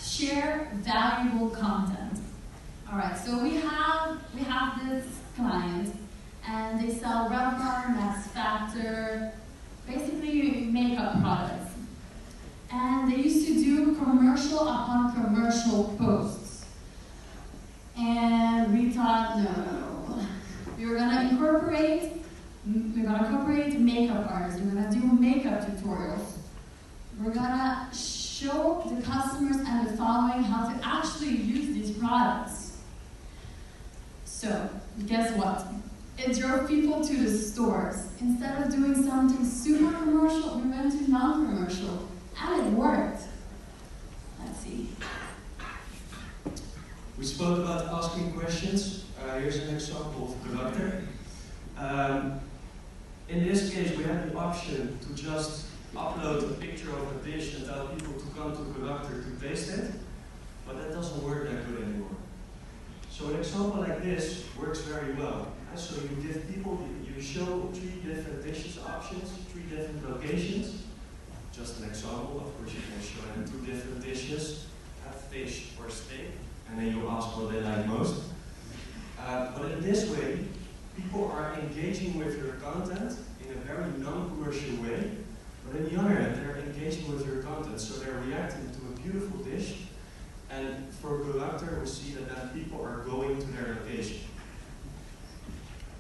share valuable content. All right, so we have this client, and they sell Revlon, Max Factor, basically makeup products. And they used to do commercial upon commercial posts. And we thought, no. We're gonna incorporate makeup artists. We're gonna do makeup tutorials. We're gonna show the customers and the following how to actually use these products. So, guess what? It drove people to the stores. Instead of doing something super commercial, we went to non-commercial, and it worked. Let's see. We spoke about asking questions. Here's an example of Producter. In this case, we had the option to just upload a picture of a dish and tell people to come to Producter to taste it, but that doesn't work that good anymore. So an example like this works very well. So you give people, you show 3 different dishes options, 3 different locations. Just an example, of course you can show them 2 different dishes, fish or steak, and then you ask what they like most. But in this way, people are engaging with your content in a very non-commercial way, but on the other hand, they're engaging with your content, so they're reacting to a beautiful dish, and for Producter, we see that then people are going to their location.